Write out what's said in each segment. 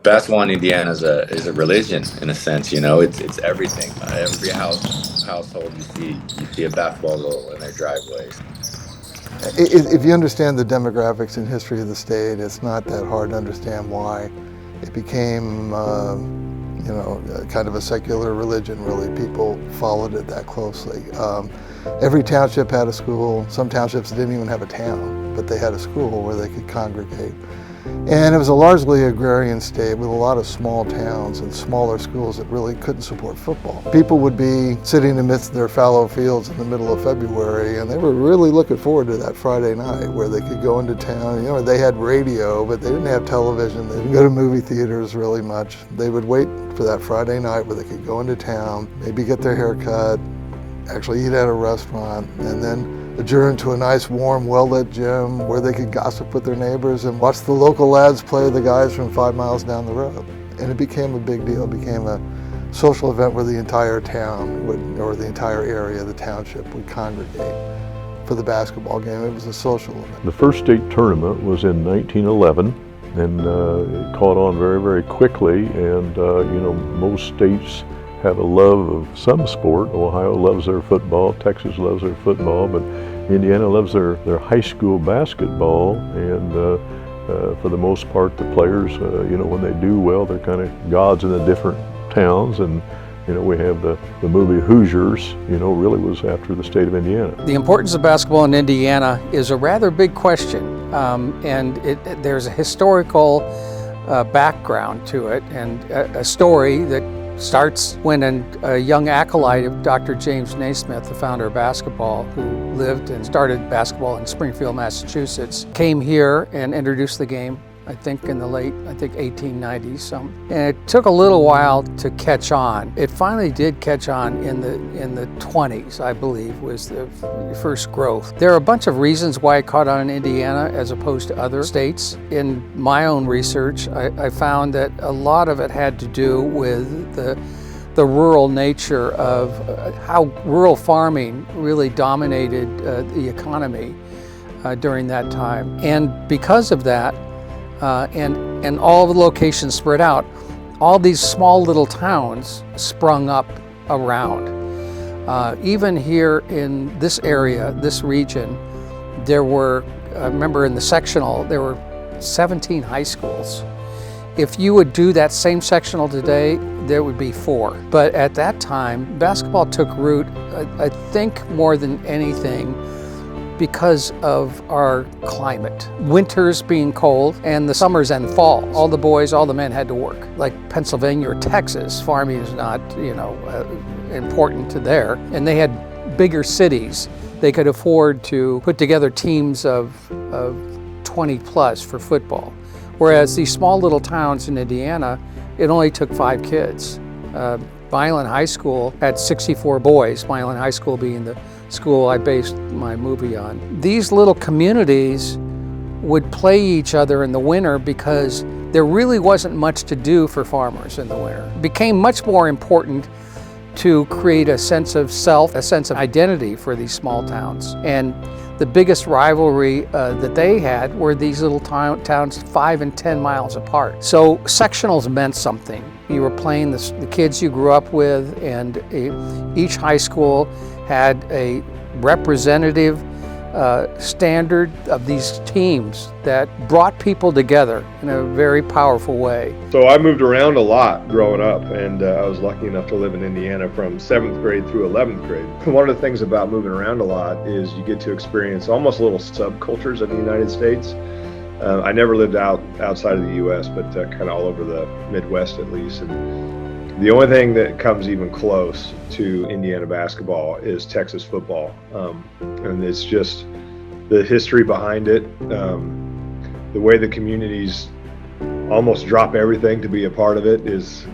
Basketball in Indiana is a religion in a sense. You know, it's everything. Every household you see a basketball goal in their driveways. If you understand the demographics and history of the state, it's not that hard to understand why it became, kind of a secular religion, really. People followed it that closely. Every township had a school. Some townships didn't even have a town, but they had a school where they could congregate. And it was a largely agrarian state with a lot of small towns and smaller schools that really couldn't support football. People would be sitting amidst their fallow fields in the middle of February, and they were really looking forward to that Friday night where they could go into town. You know, they had radio, but they didn't have television. They didn't go to movie theaters really much. They would wait for that Friday night where they could go into town, maybe get their hair cut, actually eat at a restaurant, and then adjourn to a nice, warm, well-lit gym where they could gossip with their neighbors and watch the local lads play the guys from 5 miles down the road. And it became a big deal. It became a social event where the entire town or the entire area, the township, would congregate for the basketball game. It was a social event. The first state tournament was in 1911, and it caught on very, very quickly. And most states have a love of some sport. Ohio loves their football, Texas loves their football, but Indiana loves their high school basketball. And for the most part, the players, when they do well, they're kind of gods in the different towns. And we have the movie Hoosiers, really was after the state of Indiana. The importance of basketball in Indiana is a rather big question, and there's a historical background to it, and a story that starts when a young acolyte of Dr. James Naismith, the founder of basketball, who lived and started basketball in Springfield, Massachusetts, came here and introduced the game, I think in the late 1890s. And it took a little while to catch on. It finally did catch on in the 20s, I believe, was the first growth. There are a bunch of reasons why it caught on in Indiana as opposed to other states. In my own research, I found that a lot of it had to do with the rural nature of how rural farming really dominated the economy during that time. And because of that, and all the locations spread out, all these small little towns sprung up around. Even here in this area, this region, there were, I remember in the sectional, there were 17 high schools. If you would do that same sectional today, there would be 4. But at that time, basketball took root, I think more than anything, because of our climate. Winters being cold and the summers and fall. All the boys, all the men had to work. Like Pennsylvania or Texas, farming is not, important to there. And they had bigger cities. They could afford to put together teams of 20 plus for football. Whereas these small little towns in Indiana, it only took 5 kids. Milan High School had 64 boys, Milan High School being the school I based my movie on. These little communities would play each other in the winter because there really wasn't much to do for farmers in the winter. It became much more important to create a sense of self, a sense of identity for these small towns. And the biggest rivalry that they had were these little towns 5 and 10 miles apart. So sectionals meant something. You were playing the kids you grew up with, and each high school had a representative standard of these teams that brought people together in a very powerful way. So I moved around a lot growing up, and I was lucky enough to live in Indiana from 7th grade through 11th grade. One of the things about moving around a lot is you get to experience almost little subcultures of the United States. I never lived outside of the U.S., but kind of all over the Midwest at least. And the only thing that comes even close to Indiana basketball is Texas football. And it's just the history behind it, the way the communities almost drop everything to be a part of it is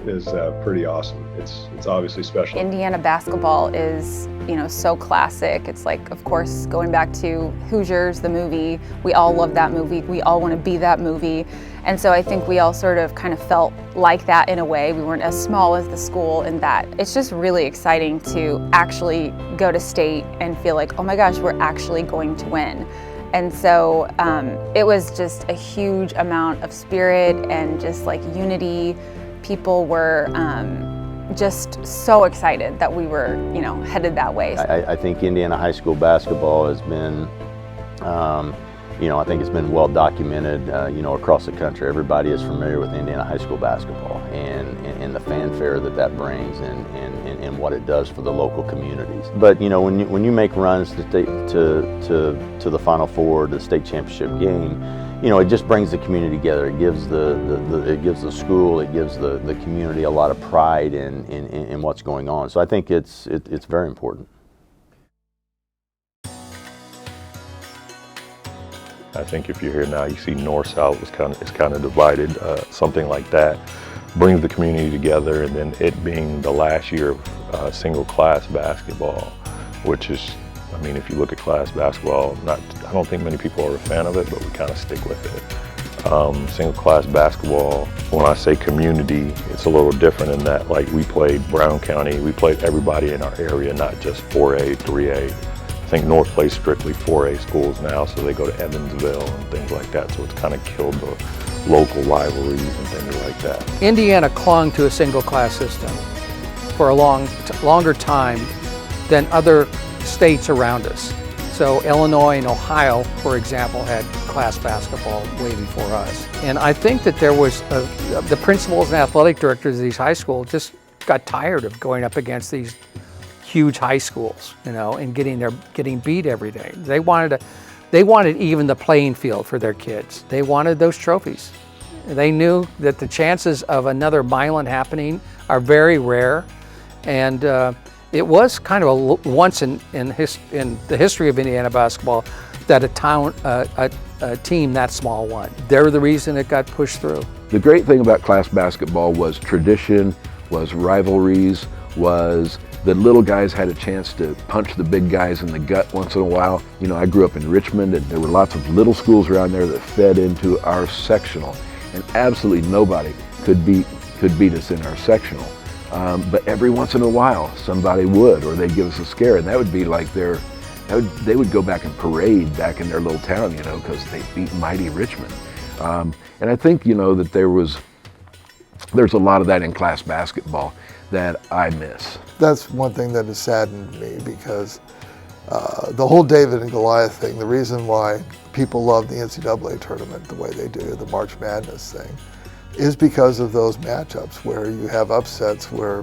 pretty awesome. It's obviously special. Indiana basketball is, so classic. It's like, of course, going back to Hoosiers, the movie. We all love that movie. We all want to be that movie. And so I think we all sort of kind of felt like that in a way. We weren't as small as the school in that. It's just really exciting to actually go to state and feel like, oh my gosh, we're actually going to win. And so it was just a huge amount of spirit and just like unity. People were just so excited that we were, headed that way. I think Indiana high school basketball has been, I think it's been well documented, across the country. Everybody is familiar with Indiana high school basketball and the fanfare that brings and what it does for the local communities. But when you make runs to the Final Four, the state championship game, it just brings the community together. It gives it gives the school, it gives the community a lot of pride in what's going on. So I think it's very important. I think if you're here now, you see north-south is kind of divided. Something like that brings the community together, and then it being the last year of single-class basketball, which is, if you look at class basketball, I don't think many people are a fan of it, but we kind of stick with it. Single-class basketball, when I say community, it's a little different in that, like, we played Brown County, we played everybody in our area, not just 4A, 3A. I think North plays strictly 4A schools now, so they go to Evansville and things like that, so it's kind of killed the local rivalries and things like that. Indiana clung to a single class system for a longer time than other states around us. So Illinois and Ohio, for example, had class basketball way before us. And I think that there was, the principals and athletic directors of these high schools just got tired of going up against these huge high schools, and getting beat every day. They wanted even the playing field for their kids. They wanted those trophies. They knew that the chances of another Milan happening are very rare, and it was kind of a once in the history of Indiana basketball that a team that small won. They're the reason it got pushed through. The great thing about class basketball was tradition, was rivalries, was the little guys had a chance to punch the big guys in the gut once in a while. I grew up in Richmond, and there were lots of little schools around there that fed into our sectional, and absolutely nobody could beat us in our sectional. But every once in a while, somebody would, or they'd give us a scare, and that would be like they would go back and parade back in their little town, because they beat mighty Richmond. And I think, that there's a lot of that in class basketball that I miss. That's one thing that has saddened me, because the whole David and Goliath thing, the reason why people love the NCAA tournament the way they do, the March Madness thing, is because of those matchups where you have upsets where,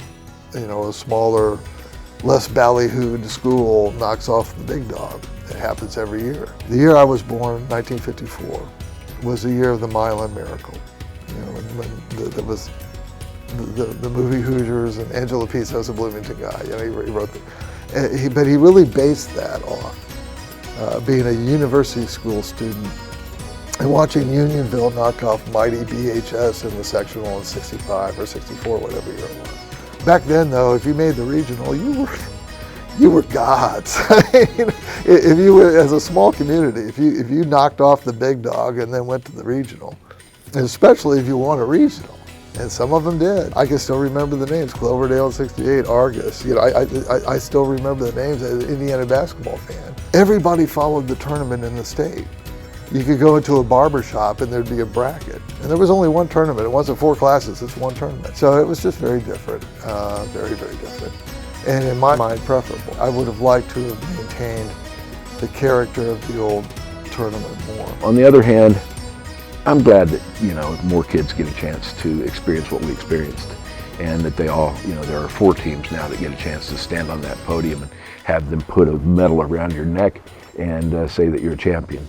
a smaller, less ballyhooed school knocks off the big dog. It happens every year. The year I was born, 1954, was the year of the Milan Miracle. When there was the movie Hoosiers, and Angelo Pizzo's a Bloomington guy. He wrote but he really based that off being a university school student and watching Unionville knock off mighty BHS in the sectional in 65 or 64, whatever year it was. Back then, though, if you made the regional, you were gods. If you were, as a small community, if you knocked off the big dog and then went to the regional, and especially if you won a regional. And some of them did. I can still remember the names: Cloverdale in '68, Argus. I still remember the names as an Indiana basketball fan. Everybody followed the tournament in the state. You could go into a barber shop and there'd be a bracket. And there was only one tournament. It wasn't 4 classes, it's one tournament. So it was just very different, very, very different. And in my mind, preferable. I would have liked to have maintained the character of the old tournament more. On the other hand, I'm glad that, more kids get a chance to experience what we experienced, and that they all, there are 4 teams now that get a chance to stand on that podium and have them put a medal around your neck and say that you're a champion.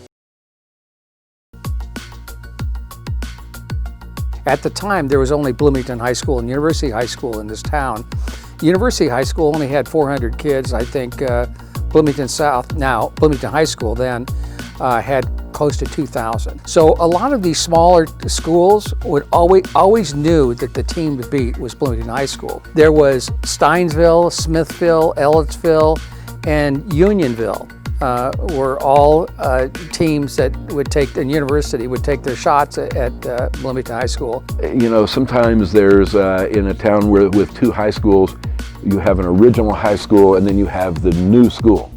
At the time, there was only Bloomington High School and University High School in this town. University High School only had 400 kids. I think Bloomington South, now Bloomington High School then, had close to 2,000. So a lot of these smaller schools would always knew that the team to beat was Bloomington High School. There was Steinsville, Smithville, Ellettsville, and Unionville were all teams that would take, and university would take their shots at Bloomington High School. Sometimes there's, in a town with 2 high schools, you have an original high school and then you have the new school.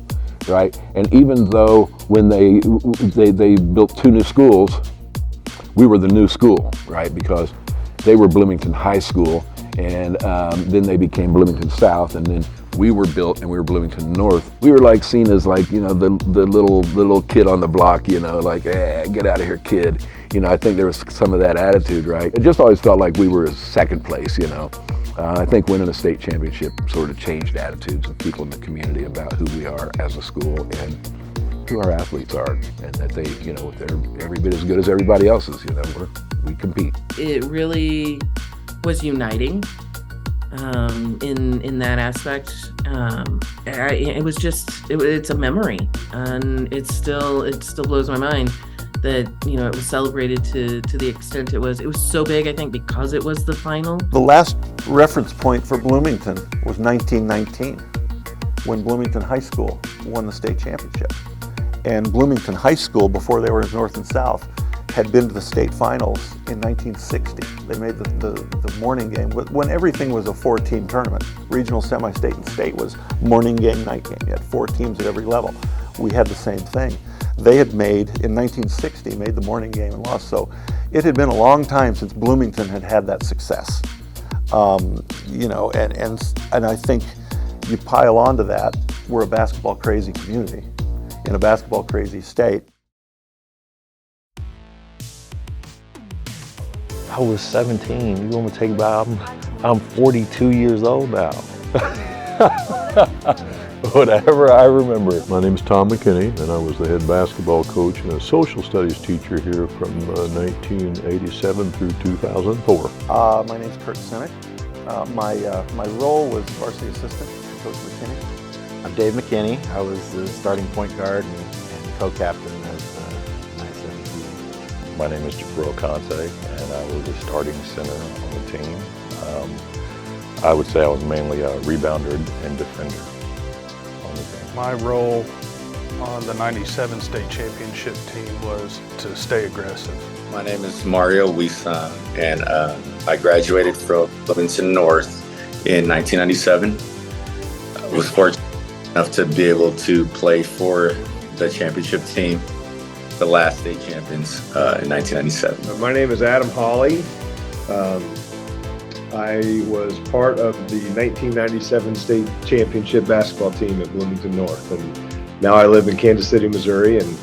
right? And even though when they built 2 new schools, we were the new school, right? Because they were Bloomington High School, and then they became Bloomington South, and then we were built and we were Bloomington North. We were like seen as like, you know, the little kid on the block, you know, like, hey, get out of here, kid. You know, I think there was some of that attitude, right? It just always felt like we were second place, you know. I think winning a state championship sort of changed attitudes of people in the community about who we are as a school and who our athletes are, and that they, you know, they're every bit as good as everybody else's, you know, we compete. It really was uniting in that aspect. It was just, it's a memory, and it still blows my mind that, you know, it was celebrated to the extent it was. It was so big, I think, because it was the final. The last reference point for Bloomington was 1919, when Bloomington High School won the state championship. And Bloomington High School, before they were in North and South, had been to the state finals in 1960. They made the morning game when everything was a 4-team tournament. Regional, semi-state, and state was morning game, night game. You had 4 teams at every level. We had the same thing. They had made, in 1960, made the morning game and lost. So it had been a long time since Bloomington had had that success. You know, and I think you pile onto that, we're a basketball crazy community in a basketball crazy state. I was 17. You want me to take about, I'm 42 years old now. Whatever I remember. My name is Tom McKinney, and I was the head basketball coach and a social studies teacher here from 1987 through 2004. My name is Kurt Sinek. My role was varsity assistant to Coach McKinney. I'm Dave McKinney. I was the starting point guard and co-captain of 917. My name is Jabril Conte, and I was the starting center on the team. I would say I was mainly a rebounder and defender on the team. My role on the 97 state championship team was to stay aggressive. My name is Mario Wiesan, and I graduated from Bloomington North in 1997. I was fortunate enough to be able to play for the championship team, the last state champions in 1997. My name is Adam Hawley. I was part of the 1997 state championship basketball team at Bloomington North, and now I live in Kansas City, Missouri, and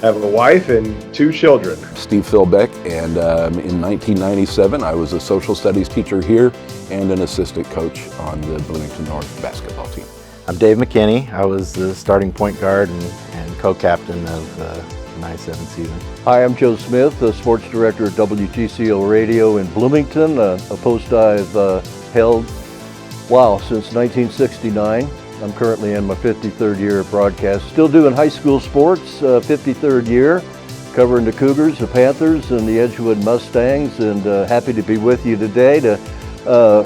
have a wife and 2 children. Steve Philbeck, and in 1997 I was a social studies teacher here and an assistant coach on the Bloomington North basketball team. I'm Dave McKinney. I was the starting point guard and co-captain of the 97 season. Hi, I'm Joe Smith, the sports director at WGCO Radio in Bloomington, a post I've held, since 1969. I'm currently in my 53rd year of broadcast. Still doing high school sports, 53rd year, covering the Cougars, the Panthers, and the Edgewood Mustangs, and happy to be with you today to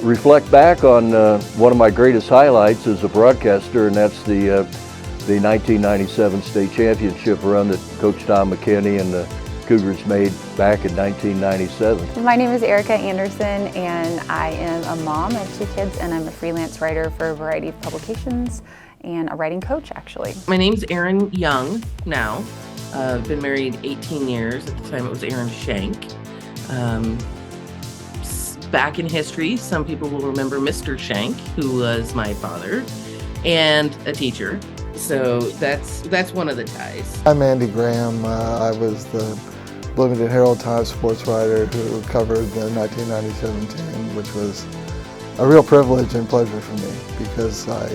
reflect back on one of my greatest highlights as a broadcaster, and that's the 1997 state championship run that Coach Tom McKinney and the Cougars made back in 1997. My name is Erica Anderson, and I am a mom of 2 kids, and I'm a freelance writer for a variety of publications and a writing coach, actually. My name's Erin Young now. I've been married 18 years. At the time it was Aaron Shank. Back in history, some people will remember Mr. Shank, who was my father, and a teacher. So that's one of the ties. I'm Andy Graham. I was the Bloomington Herald-Times sports writer who covered the 1997 team, which was a real privilege and pleasure for me because I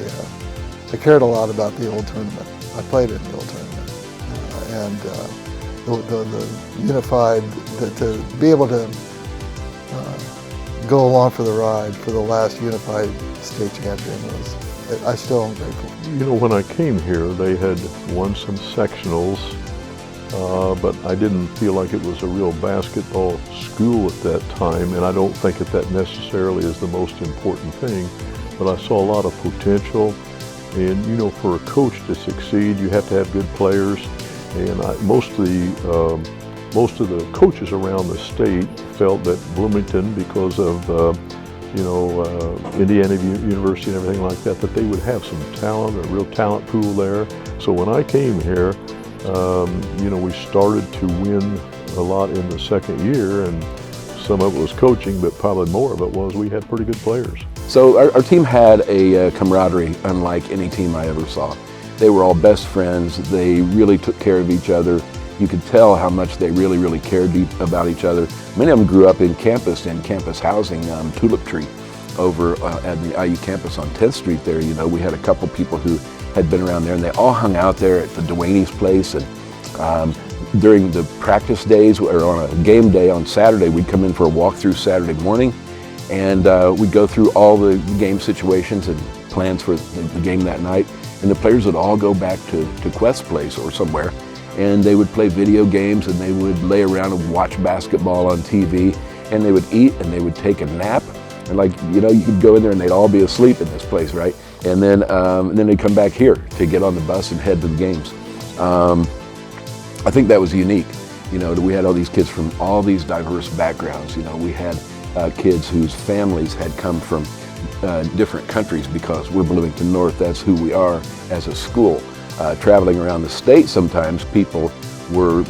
cared a lot about the old tournament. I played in the old tournament, and the unified, to be able to go along for the ride for the last unified state champion I still am grateful. You know, when I came here, they had won some sectionals, but I didn't feel like it was a real basketball school at that time, and I don't think that necessarily is the most important thing, but I saw a lot of potential, and you know, for a coach to succeed, you have to have good players, and most of the coaches around the state felt that Bloomington, because of Indiana University and everything like that they would have some talent, a real talent pool there. So when I came here, we started to win a lot in the second year, and some of it was coaching, but probably more of it was we had pretty good players. So our team had a camaraderie unlike any team I ever saw. They were all best friends. They really took care of each other. You could tell how much they really, really cared about each other. Many of them grew up in campus housing, Tulip Tree, over at the IU campus on 10th Street there. We had a couple people who had been around there, and they all hung out there at the Deliyannis place. And during the practice days, or on a game day on Saturday, we'd come in for a walkthrough Saturday morning, and we'd go through all the game situations and plans for the game that night. And the players would all go back to Quest's place or somewhere, and they would play video games, and they would lay around and watch basketball on TV, and they would eat, and they would take a nap. And you could go in there and they'd all be asleep in this place, right? And then they'd come back here to get on the bus and head to the games. I think that was unique. We had all these kids from all these diverse backgrounds. We had kids whose families had come from different countries, because we're Bloomington North, that's who we are as a school. Traveling around the state, sometimes people were,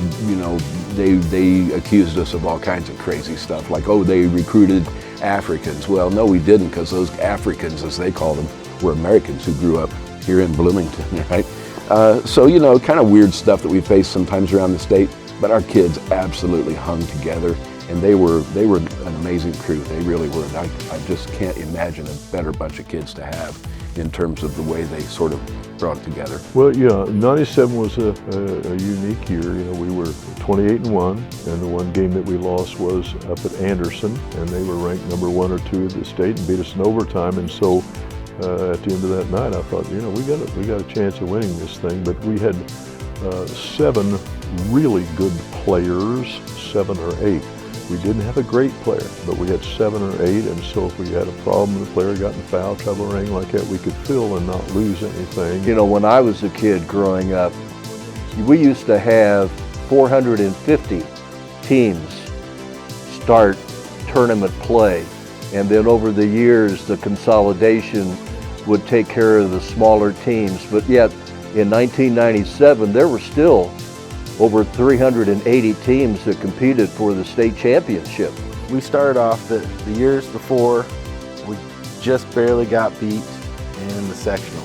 they accused us of all kinds of crazy stuff, like, oh, they recruited Africans. Well, no, we didn't, because those Africans, as they call them, were Americans who grew up here in Bloomington, right? So, kind of weird stuff that we faced sometimes around the state, but our kids absolutely hung together, and they were an amazing crew. They really were. I just can't imagine a better bunch of kids to have in terms of the way they sort of brought it together. Well, yeah, 97 was a unique year. We were 28-1, and the one game that we lost was up at Anderson, and they were ranked number 1 or 2 of the state and beat us in overtime. And so at the end of that night, I thought, we got a chance of winning this thing. But we had 7 really good players, 7 or 8. We didn't have a great player, but we had 7 or 8, and so if we had a problem, the player got in foul trouble or anything like that, we could fill and not lose anything. When I was a kid growing up, we used to have 450 teams start tournament play, and then over the years, the consolidation would take care of the smaller teams. But yet, in 1997, there were still over 380 teams that competed for the state championship. We started off the years before, we just barely got beat in the sectional.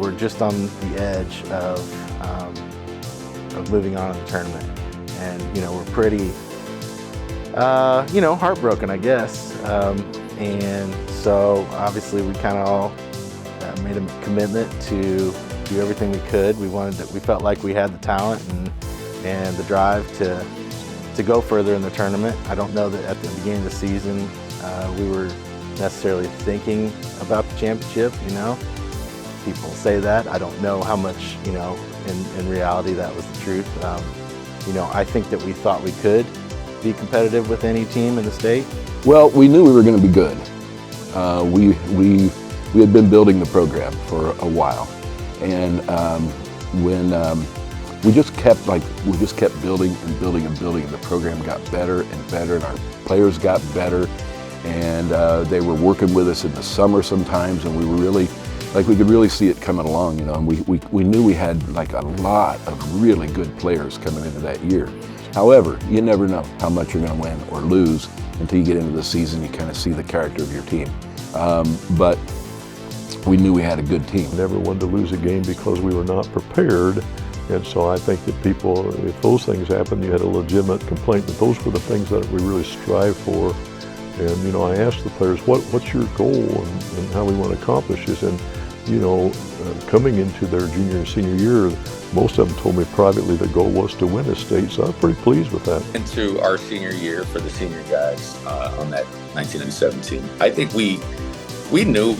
We're just on the edge of moving on in the tournament. And, we're pretty, heartbroken, I guess. And so obviously we kind of all made a commitment to do everything we could. We felt like we had the talent and the drive to go further in the tournament. I don't know that at the beginning of the season we were necessarily thinking about the championship. People say that. I don't know how much in reality that was the truth. I think that we thought we could be competitive with any team in the state. Well, we knew we were going to be good. We had been building the program for a while, and when we just kept building and building and building, and the program got better and better, and our players got better, and they were working with us in the summer sometimes, and we were really, we could really see it coming along, and we knew we had a lot of really good players coming into that year. However, you never know how much you're going to win or lose until you get into the season. You kind of see the character of your team. But we knew we had a good team. Never wanted to lose a game because we were not prepared. And so I think that people, if those things happened, you had a legitimate complaint, but those were the things that we really strive for. And, I asked the players, what's your goal and how we want to accomplish this? And, coming into their junior and senior year, most of them told me privately the goal was to win a state, so I was pretty pleased with that. Into our senior year for the senior guys on that 1997 team, I think we knew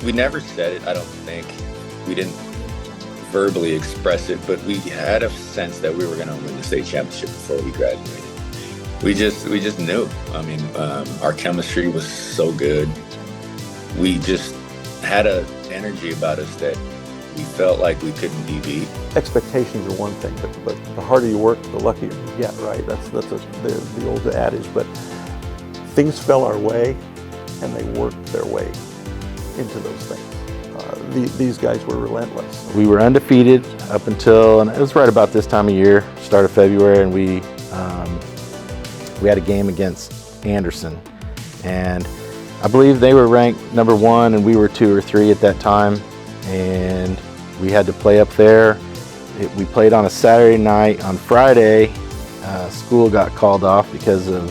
we never said it, I don't think. We didn't verbally express it, but we had a sense that we were going to win the state championship before we graduated. We just knew. Our chemistry was so good. We just had an energy about us that we felt like we couldn't be beat. Expectations are one thing, but the harder you work, the luckier you get, right? That's the old adage, but things fell our way and they worked their way into those things. These guys were relentless. We were undefeated up until, and it was right about this time of year, start of February, and we had a game against Anderson. And I believe they were ranked number 1 and we were 2 or 3 at that time. And we had to play up there. We played on a Saturday night. On Friday, school got called off because of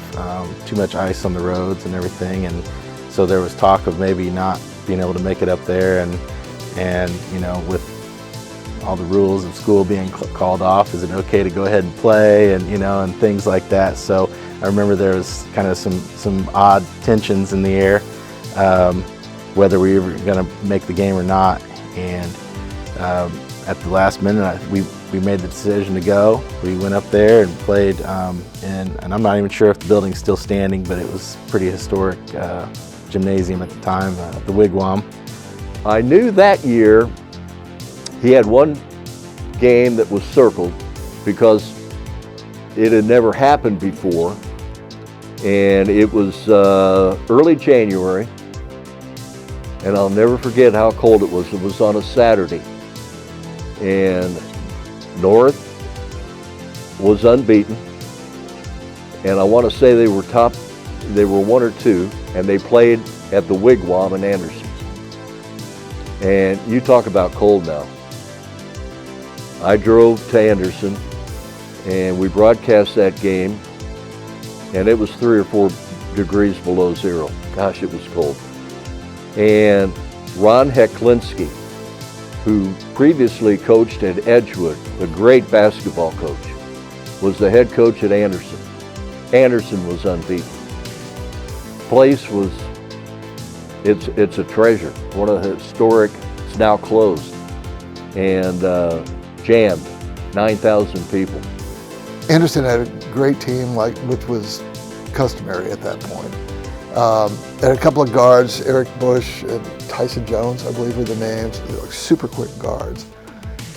too much ice on the roads and everything. And so there was talk of maybe not being able to make it up there. And you know, with all the rules of school being called off, is it okay to go ahead and play, and you know, and things like that. So I remember there was kind of some odd tensions in the air, whether we were going to make the game or not. And at the last minute, we made the decision to go. We went up there and played, and I'm not even sure if the building's still standing, but it was pretty historic gymnasium at the time, the Wigwam. I knew that year he had one game that was circled because it had never happened before, and it was early January, and I'll never forget how cold it was. It was on a Saturday, and North was unbeaten, and I want to say they were 1 or 2, and they played at the Wigwam in Anderson. And you talk about cold now. I drove to Anderson and we broadcast that game, and it was 3 or 4 degrees below zero. Gosh, it was cold. And Ron Hecklinski, who previously coached at Edgewood, a great basketball coach, was the head coach at Anderson. Anderson was unbeaten. Place was, it's a treasure, one of the historic. It's now closed, and jammed, 9,000 people. Anderson had a great team, which was customary at that point. And a couple of guards, Eric Bush and Tyson Jones, I believe were the names. They were super quick guards.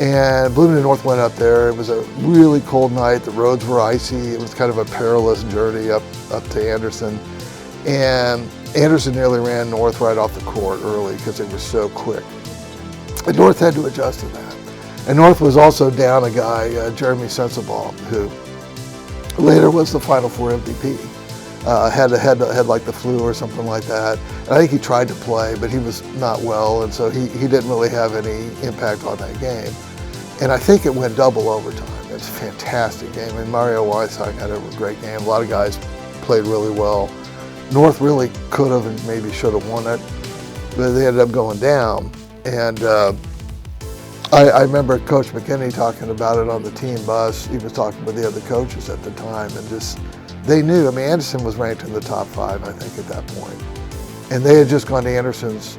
And Bloomington North went up there. It was a really cold night. The roads were icy. It was kind of a perilous journey up to Anderson. And Anderson nearly ran North right off the court early because they were so quick. And North had to adjust to that. And North was also down a guy, Jeremy Sensabaugh, who later was the Final Four MVP. Had like the flu or something like that. And I think he tried to play, but he was not well, and so he didn't really have any impact on that game. And I think it went double overtime. It was a fantastic game. And Mario Weissach had a great game. A lot of guys played really well. North really could have and maybe should have won it, but they ended up going down. And I remember Coach McKinney talking about it on the team bus. He was talking with the other coaches at the time, and just, they knew. I mean, Anderson was ranked in the top 5, I think, at that point. And they had just gone to Anderson's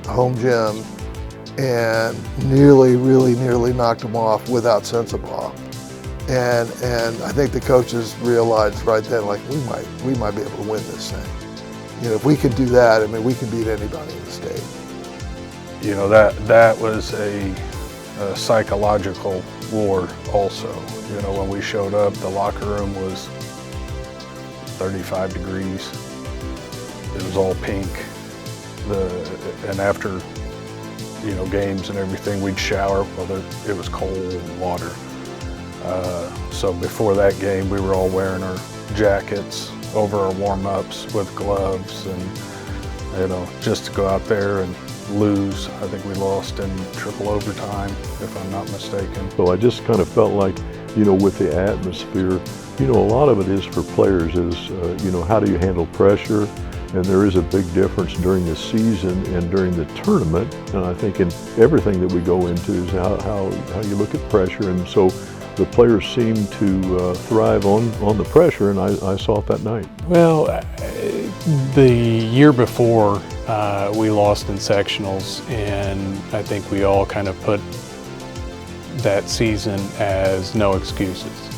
home gym and really nearly knocked him off without Sensabaugh. And I think the coaches realized right then, like, we might be able to win this thing. You know, if we could do that, I mean, we can beat anybody in the state. You know, that was a psychological war also. You know, when we showed up, the locker room was 35 degrees. It was all pink. And after, you know, games and everything, we'd shower. Well, it was cold water. So before that game, we were all wearing our jackets over our warm-ups with gloves, and, you know, just to go out there and lose. I think we lost in triple overtime, if I'm not mistaken. So I just kind of felt like, you know, with the atmosphere, you know, a lot of it is for players is, you know, how do you handle pressure? And there is a big difference during the season and during the tournament. And I think in everything that we go into is how you look at pressure. And so the players seem to thrive on the pressure, and I saw it that night. Well, the year before, we lost in sectionals, and I think we all kind of put that season as no excuses.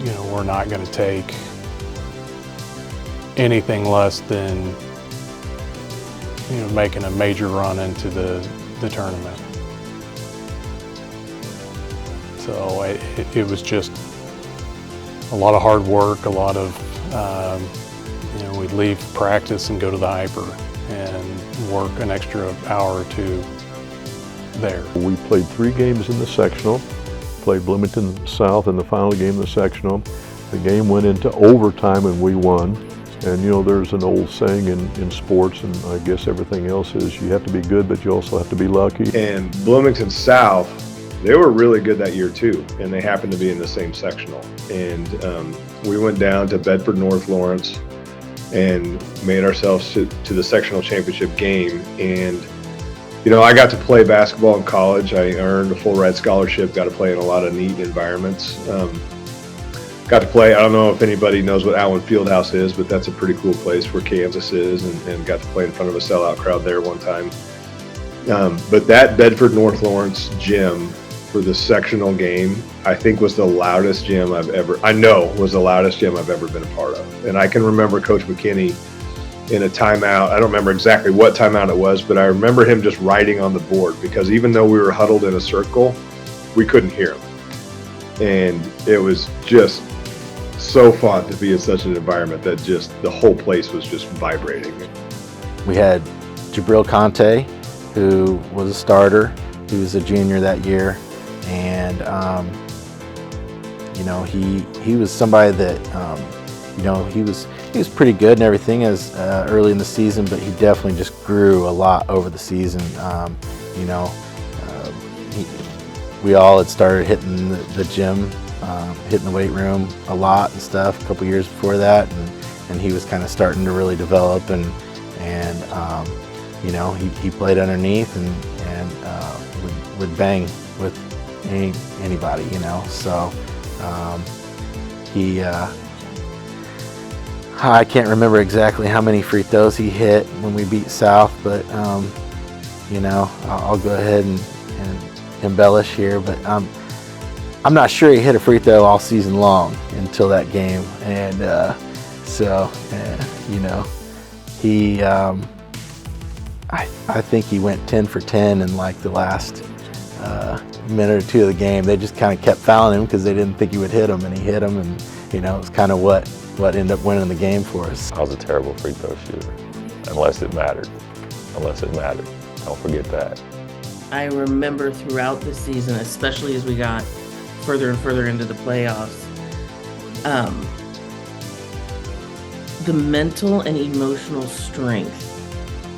You know, we're not going to take anything less than, you know, making a major run into the the tournament. So it was just a lot of hard work, a lot of, we'd leave practice and go to the hyper and work an extra hour or two there. We played 3 games in the sectional, played Bloomington South in the final game of the sectional. The game went into overtime and we won. And there's an old saying in sports, and I guess everything else is, you have to be good, but you also have to be lucky. And Bloomington South, they were really good that year too, and they happened to be in the same sectional. And we went down to Bedford North Lawrence and made ourselves to the sectional championship game. And I got to play basketball in college. I earned a full ride scholarship, got to play in a lot of neat environments. Got to play, I don't know if anybody knows what Allen Fieldhouse is, but that's a pretty cool place where Kansas is, and got to play in front of a sellout crowd there one time. But that Bedford North Lawrence gym for the sectional game, I think was the loudest gym was the loudest gym I've ever been a part of. And I can remember Coach McKinney in a timeout, I don't remember exactly what timeout it was, but I remember him just writing on the board, because even though we were huddled in a circle, we couldn't hear him. And it was just so fun to be in such an environment that just the whole place was just vibrating. We had Jabril Conte, who was a starter, who was a junior that year, and he was somebody that he was pretty good and everything as early in the season, but he definitely just grew a lot over the season. We all had started hitting the gym, hitting the weight room a lot and stuff a couple years before that, and he was kind of starting to really develop, and he played underneath and would bang with anybody, so I can't remember exactly how many free throws he hit when we beat South, but I'll go ahead and embellish here, but I'm not sure he hit a free throw all season long until that game, and he I think he went 10 for 10 in like the last minute or two of the game. They just kind of kept fouling him because they didn't think he would hit them, and he hit them, and it was kind of what ended up winning the game for us. I was a terrible free throw shooter, unless it mattered. Don't forget that. I remember throughout the season, especially as we got further and further into the playoffs, the mental and emotional strength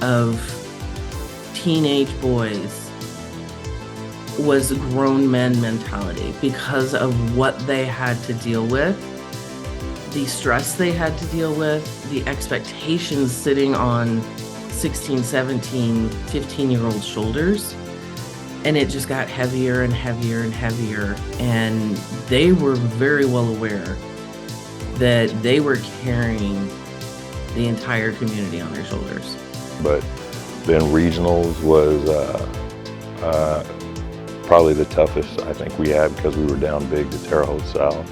of teenage boys was a grown men mentality because of what they had to deal with, the stress they had to deal with, the expectations sitting on 16, 17, 15-year-old shoulders. And it just got heavier and heavier and heavier. And they were very well aware that they were carrying the entire community on their shoulders. But then regionals was probably the toughest I think we had, because we were down big to Terre Haute South.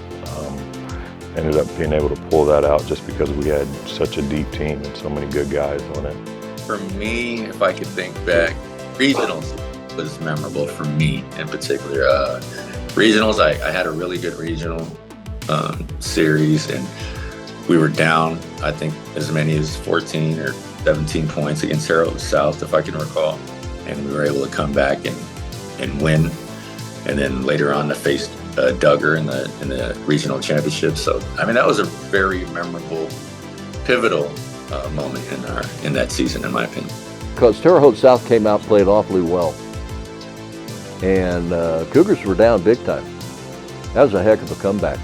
Ended up being able to pull that out just because we had such a deep team and so many good guys on it. For me, if I could think back, regionals was memorable for me in particular. Regionals, I had a really good regional series, and we were down, I think, as many as 14 or 17 points against Terre Haute South, if I can recall. And we were able to come back and win. And then later on to face Duggar in the regional championship. So, I mean, that was a very memorable, pivotal moment in that season, in my opinion. Because Terre Haute South came out and played awfully well. And Cougars were down big time. That was a heck of a comeback.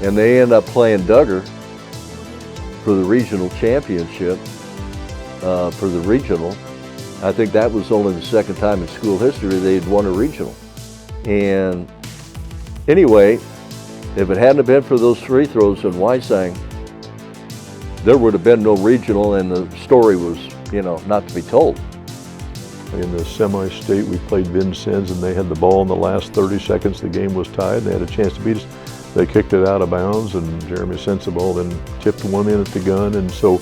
And they ended up playing Duggar for the regional championship, for the regional. I think that was only the second time in school history they'd won a regional. And anyway, if it hadn't been for those free throws in Wysang, there would have been no regional, and the story was, not to be told. In the semi-state, we played Vincennes, and they had the ball in the last 30 seconds. The game was tied. They had a chance to beat us. They kicked it out of bounds, and Jeremy Sensible then tipped one in at the gun. And so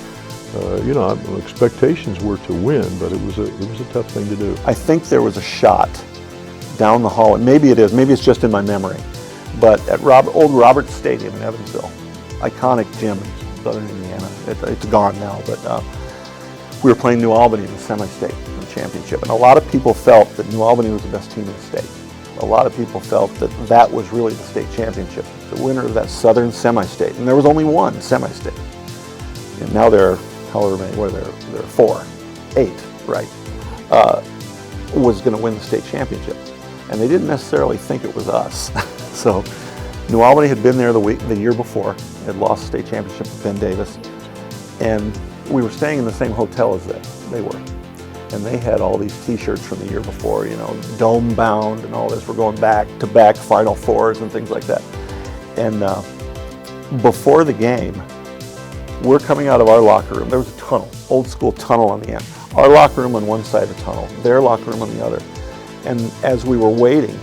You know, expectations were to win, but it was a tough thing to do. I think there was a shot down the hall, and maybe it is, maybe it's just in my memory, but at old Roberts Stadium in Evansville, iconic gym in southern Indiana. It's gone now, but we were playing New Albany in the semi-state in the championship, and a lot of people felt that New Albany was the best team in the state. A lot of people felt that that was really the state championship, the winner of that southern semi-state, and there was only one semi-state. And now there are however many, what are there are 8, right, was going to win the state championship. And they didn't necessarily think it was us. So New Albany had been there the year before, had lost the state championship with Ben Davis, and we were staying in the same hotel as they were. And they had all these t-shirts from the year before, you know, dome bound and all this. We're going back to back Final Fours and things like that. And before the game, we're coming out of our locker room. There was a tunnel, old school tunnel on the end. Our locker room on one side of the tunnel, their locker room on the other. And as we were waiting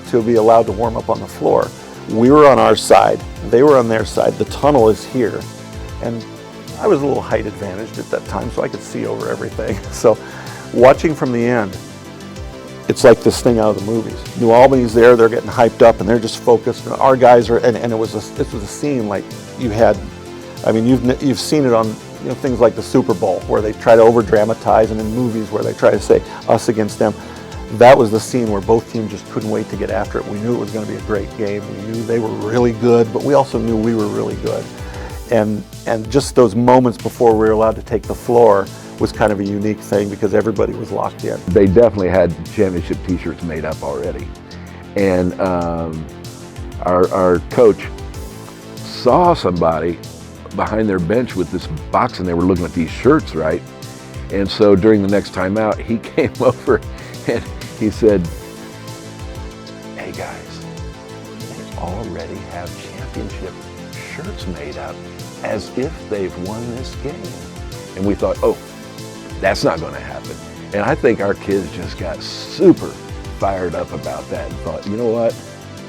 to be allowed to warm up on the floor, we were on our side, they were on their side. The tunnel is here. And I was a little height advantaged at that time, so I could see over everything. So watching from the end, it's like this thing out of the movies. New Albany's there, they're getting hyped up, and they're just focused. And our guys are, and this was a scene like you had, I mean, you've seen it on, you know, things like the Super Bowl, where they try to over-dramatize, and in movies where they try to say us against them. That was the scene where both teams just couldn't wait to get after it. We knew it was going to be a great game. We knew they were really good, but we also knew we were really good. And just those moments before we were allowed to take the floor was kind of a unique thing because everybody was locked in. They definitely had championship t-shirts made up already. And our coach saw somebody behind their bench with this box, and they were looking at these shirts, right? And so during the next time out, he came over and he said, "Hey guys, they already have championship shirts made up as if they've won this game." And we thought, oh, that's not going to happen. And I think our kids just got super fired up about that and thought, you know what,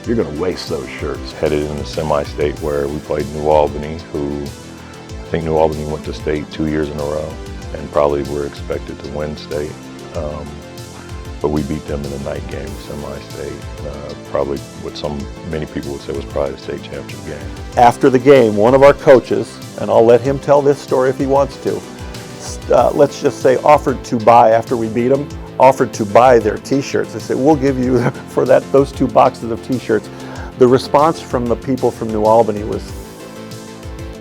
you're going to waste those shirts. Headed in the semi-state where we played New Albany, who I think New Albany went to state 2 years in a row and probably were expected to win state. But we beat them in the night game, semi-state, probably what many people would say was probably the state championship game. After the game, one of our coaches, and I'll let him tell this story if he wants to, let's just say offered to buy, after we beat them, offered to buy their t-shirts. They said, we'll give you, for those 2 boxes of t-shirts. The response from the people from New Albany was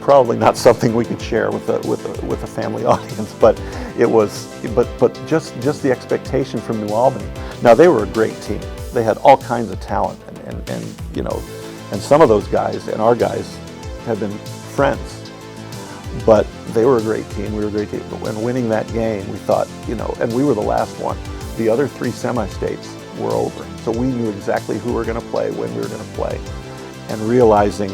probably not something we could share with a family audience, but it was, but just the expectation from New Albany. Now they were a great team. They had all kinds of talent, and you know, and some of those guys and our guys have been friends. But they were a great team. We were a great team. When winning that game, we thought, you know, and we were the last one. The other 3 semi-states were over, so we knew exactly who we were going to play, when we were going to play, and realizing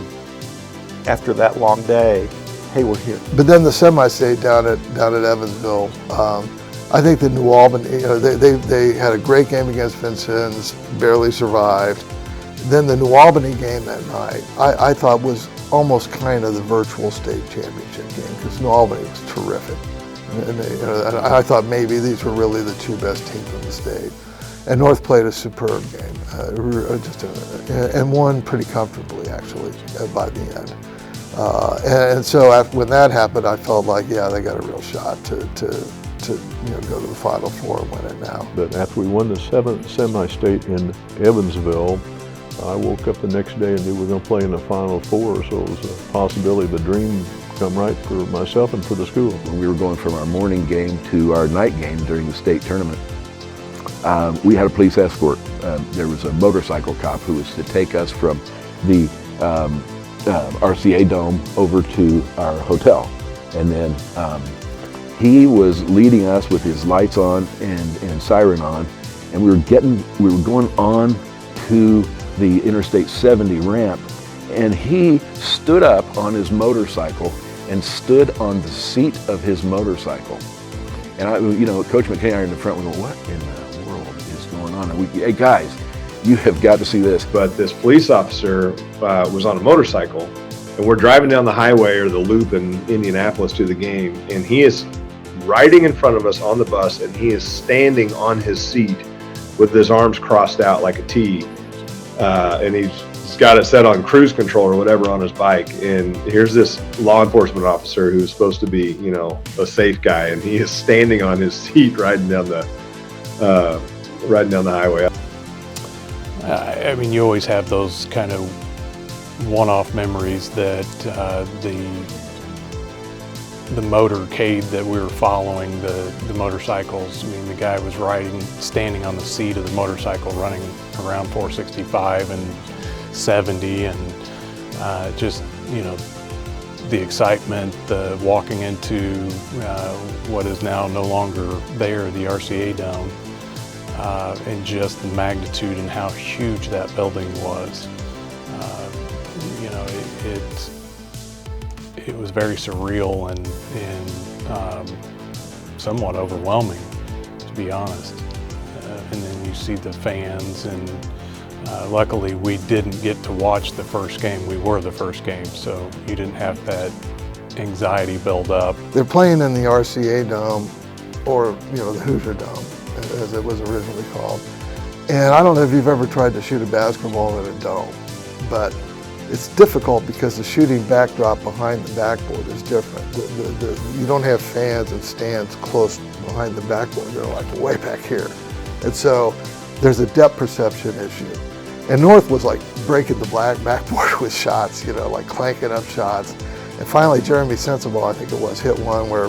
after that long day, hey, we're here. But then the semi-state down at Evansville, I think that New Albany, you know, they had a great game against Vincennes, barely survived. Then the New Albany game that night, I thought was almost kind of the virtual state championship game because New Albany was terrific. And I thought maybe these were really the 2 best teams in the state. And North played a superb game, and won pretty comfortably actually by the end. And so when that happened, I felt like, yeah, they got a real shot to go to the Final Four and win it now. But after we won the 7th semi-state in Evansville, I woke up the next day and knew we were going to play in the Final Four, so it was a possibility, the dream come right for myself and for the school. When we were going from our morning game to our night game during the state tournament, we had a police escort. There was a motorcycle cop who was to take us from the RCA Dome over to our hotel. And then he was leading us with his lights on and siren on, and we were going on to the Interstate 70 ramp, and he stood up on his motorcycle and stood on the seat of his motorcycle. And Coach McKay in the front, we go, what in the world is going on? And hey guys, you have got to see this. But this police officer was on a motorcycle, And we're driving down the highway or the loop in Indianapolis to the game, and he is riding in front of us on the bus, and he is standing on his seat with his arms crossed out like a T, and he's got it set on cruise control or whatever on his bike. And here's this law enforcement officer who's supposed to be, you know, a safe guy, and he is standing on his seat riding down the highway. I mean, you always have those kind of one-off memories that the motorcade that we were following, the motorcycles. I mean, the guy was standing on the seat of the motorcycle, running around 465 and 70, and just, you know, the excitement, walking into what is now no longer there, the RCA Dome, and just the magnitude and how huge that building was. You know, it was very surreal and somewhat overwhelming, to be honest. And then you see the fans, and luckily we didn't get to watch the first game. We were the first game, so you didn't have that anxiety build up. They're playing in the RCA Dome, or, you know, the Hoosier Dome, as it was originally called. And I don't know if you've ever tried to shoot a basketball in a dome, but it's difficult because the shooting backdrop behind the backboard is different. You don't have fans and stands close behind the backboard. They're like way back here. And so there's a depth perception issue. And North was like breaking the black backboard with shots, you know, like clanking up shots. And finally, Jeremy Sensible, I think it was, hit one where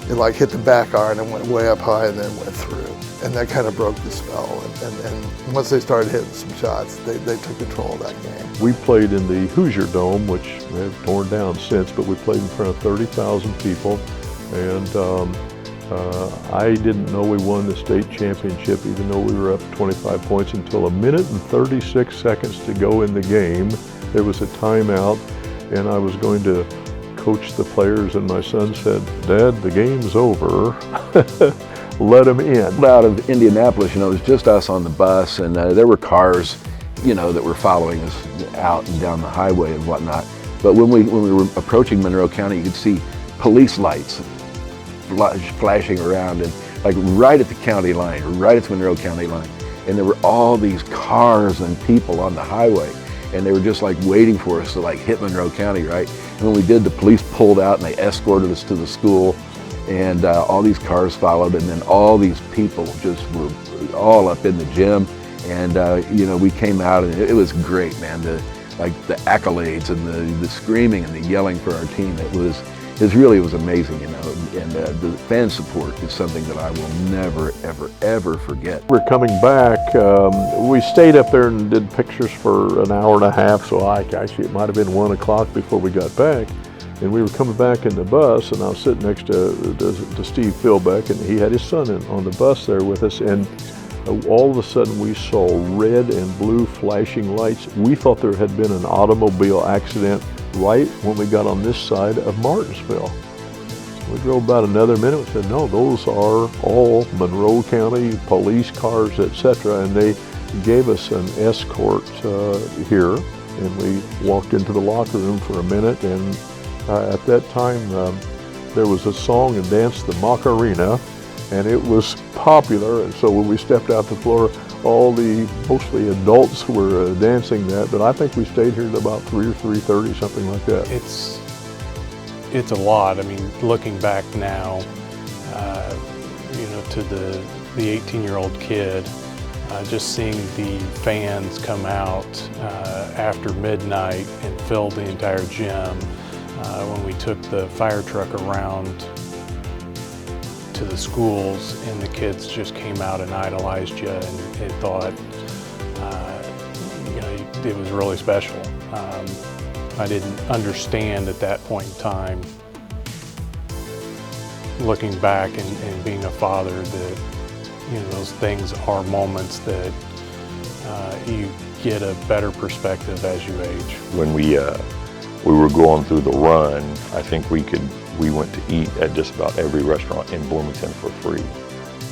it like hit the back iron and went way up high and then went through. And that kind of broke the spell. And once they started hitting some shots, they took control of that game. We played in the Hoosier Dome, which we have torn down since, but we played in front of 30,000 people. And I didn't know we won the state championship, even though we were up 25 points, until 1 minute and 36 seconds to go in the game. There was a timeout, and I was going to coach the players, and my son said, "Dad, the game's over." Let them in. Out of Indianapolis, you know, it was just us on the bus, and there were cars, you know, that were following us out and down the highway and whatnot. But when we were approaching Monroe County, you could see police lights flashing around, and like right at the county line, right at the Monroe County line. And there were all these cars and people on the highway, and they were just like waiting for us to like hit Monroe County, right? And when we did, the police pulled out and they escorted us to the school. And all these cars followed, and then all these people just were all up in the gym. And you know, we came out, and it was great, man. The accolades and the screaming and the yelling for our team. It was amazing, you know. And the fan support is something that I will never, ever, ever forget. We're coming back. We stayed up there and did pictures for an hour and a half. So actually, it might have been 1 o'clock before we got back. And we were coming back in the bus, and I was sitting next to Steve Philbeck, and he had his son on the bus there with us, and all of a sudden we saw red and blue flashing lights. We thought there had been an automobile accident right when we got on this side of Martinsville. We drove about another minute and said, no, those are all Monroe County police cars, etc. And they gave us an escort here, and we walked into the locker room for a minute, and at that time, there was a song and dance, the Macarena, and it was popular. And so when we stepped out the floor, all the mostly adults were dancing that. But I think we stayed here at about 3 or 3:30, something like that. It's a lot. I mean, looking back now, you know, to the 18-year-old kid, just seeing the fans come out after midnight and fill the entire gym. When we took the fire truck around to the schools, and the kids just came out and idolized you and thought, you know, it was really special. I didn't understand at that point in time, looking back and being a father, that, you know, those things are moments that you get a better perspective as you age. When we were going through the run, I think we went to eat at just about every restaurant in Bloomington for free.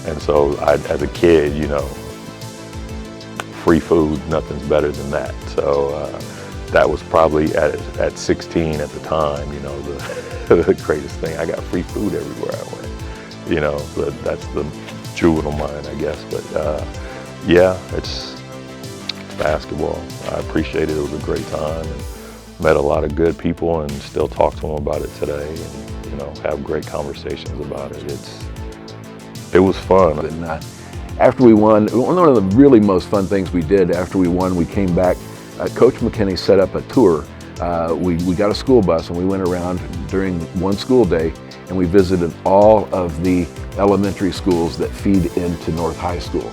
And so as a kid, you know, free food, nothing's better than that. So that was probably at 16 at the time, you know, the greatest thing. I got free food everywhere I went, you know, that's the juvenile mind, I guess. But yeah, it's basketball. I appreciate it. It was a great time, and met a lot of good people, and still talk to them about it today, and you know, have great conversations about it. It was fun. And after we won, one of the really most fun things we did after we won, we came back. Coach McKinney set up a tour. We got a school bus and we went around during one school day, and we visited all of the elementary schools that feed into North High School.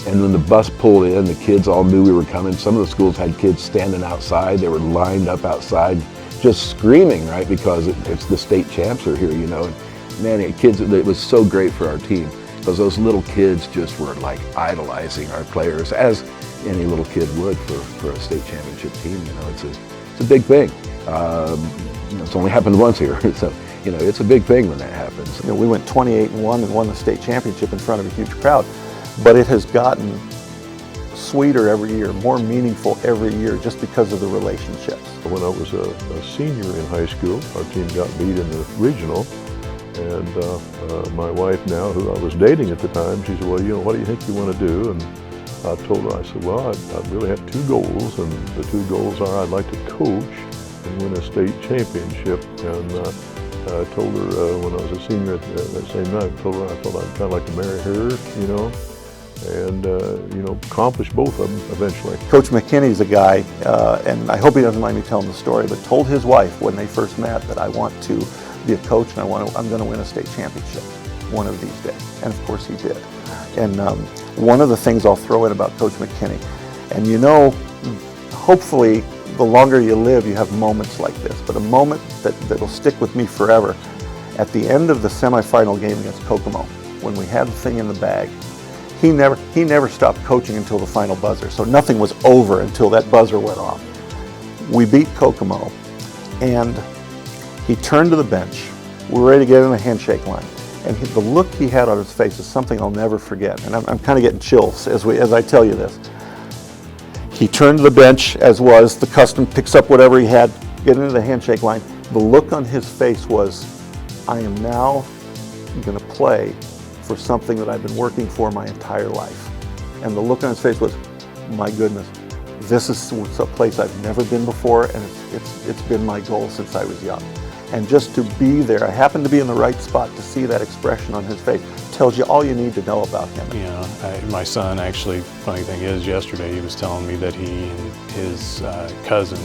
And when the bus pulled in, the kids all knew we were coming. Some of the schools had kids standing outside. They were lined up outside just screaming, right? Because it's the state champs are here, you know. And man, kids, it was so great for our team, because those little kids just were like idolizing our players, as any little kid would for a state championship team. You know, it's a big thing. You know, it's only happened once here, so you know, it's a big thing when that happens. You know, we went 28-1 and won the state championship in front of a huge crowd, but it has gotten sweeter every year, more meaningful every year, just because of the relationships. When I was a senior in high school, our team got beat in the regional, and my wife now, who I was dating at the time, she said, well, you know, what do you think you want to do? And I told her, I said, well, I really have two goals, and the two goals are I'd like to coach and win a state championship. And I told her when I was a senior that same night, I told her I thought I'd kind of like to marry her, you know, and you know, accomplish both of them eventually. Coach McKinney's a guy, and I hope he doesn't mind me telling the story, but told his wife when they first met that I want to be a coach and I'm going to win a state championship one of these days. And of course he did. And one of the things I'll throw in about Coach McKinney, and you know, hopefully the longer you live, you have moments like this, but a moment that will stick with me forever. At the end of the semifinal game against Kokomo, when we had the thing in the bag, he never stopped coaching until the final buzzer. So nothing was over until that buzzer went off. We beat Kokomo, and he turned to the bench. We were ready to get in the handshake line. And the look he had on his face is something I'll never forget. And I'm kind of getting chills as I tell you this. He turned to the bench, as was the custom, picks up whatever he had, get into the handshake line. The look on his face was, I am now going to play for something that I've been working for my entire life. And the look on his face was, my goodness, this is a place I've never been before, and it's been my goal since I was young. And just to be there, I happened to be in the right spot to see that expression on his face, tells you all you need to know about him. You know, my son, actually, funny thing is, yesterday he was telling me that he and his cousin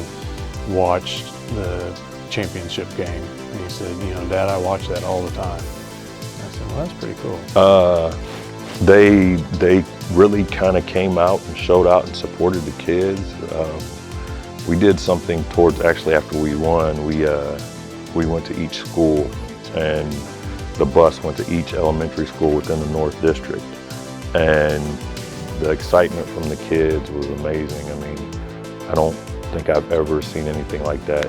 watched the championship game. And he said, you know, Dad, I watch that all the time. I said, well, that's pretty cool. They really kind of came out and showed out and supported the kids. We did something towards, actually after we won, we went to each school, and the bus went to each elementary school within the North District. And the excitement from the kids was amazing. I mean, I don't think I've ever seen anything like that.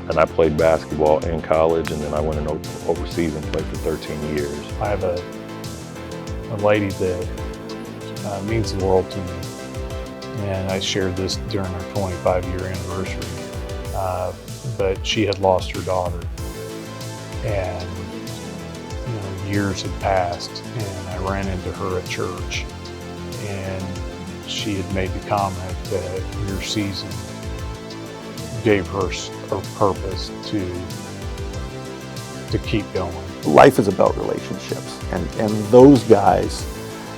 And I played basketball in college, and then I went overseas and played for 13 years. I have a lady that means the world to me, and I shared this during our 25-year anniversary. But she had lost her daughter, and you know, years had passed, and I ran into her at church, and she had made the comment that your season gave her a purpose to keep going. Life is about relationships, and those guys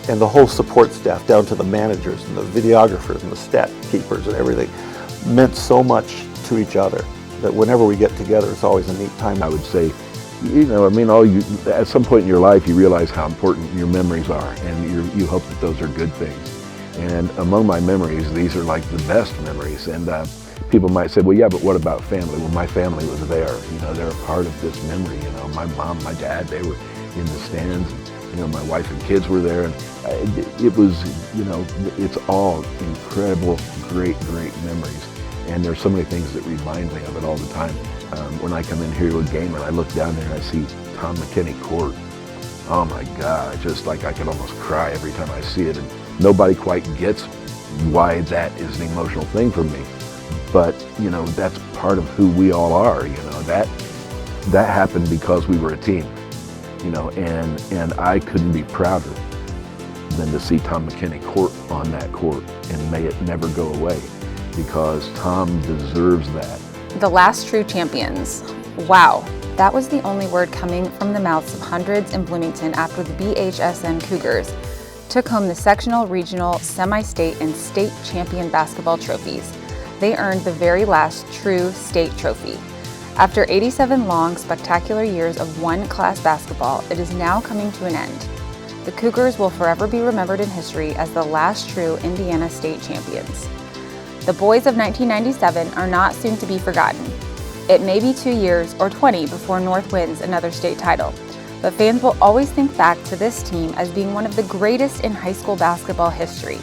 and the whole support staff, down to the managers and the videographers and the stat keepers and everything, meant so much to each other that whenever we get together, it's always a neat time. I would say, you know, I mean, at some point in your life, you realize how important your memories are, and you hope that those are good things. And among my memories, these are like the best memories. And people might say, well, yeah, but what about family? Well, my family was there. You know, they're a part of this memory. You know, my mom, my dad, they were in the stands. And, you know, my wife and kids were there. And it was, you know, it's all incredible, great memories. And there's so many things that remind me of it all the time. When I come in here to a game and I look down there and I see Tom McKinney Court, oh my God, just like I can almost cry every time I see it. And nobody quite gets why that is an emotional thing for me. but you know, that's part of who we all are. You know, that happened because we were a team. You know, and I couldn't be prouder than to see Tom McKinney on that court, and may it never go away, because Tom deserves that. The last true champions. Wow, that was the only word coming from the mouths of hundreds in Bloomington after the BHSN Cougars took home the sectional, regional, semi-state, and state champion basketball trophies. They earned the very last true state trophy. After 87 long, spectacular years of one-class basketball, it is now coming to an end. The Cougars will forever be remembered in history as the last true Indiana state champions. The boys of 1997 are not soon to be forgotten. It may be 2 years or 20 before North wins another state title, but fans will always think back to this team as being one of the greatest in high school basketball history.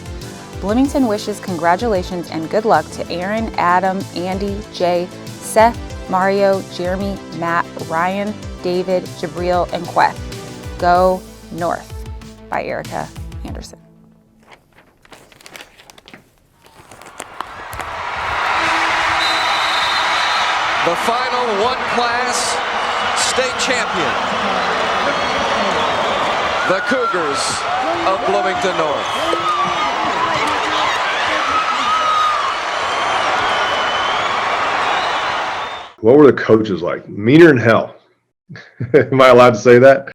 Bloomington wishes congratulations and good luck to Aaron, Adam, Andy, Jay, Seth, Mario, Jeremy, Matt, Ryan, David, Jabril, and Queth. Go North, by Erica Anderson. The final one-class state champion, the Cougars of Bloomington North. What were the coaches like? Meaner than hell. Am I allowed to say that?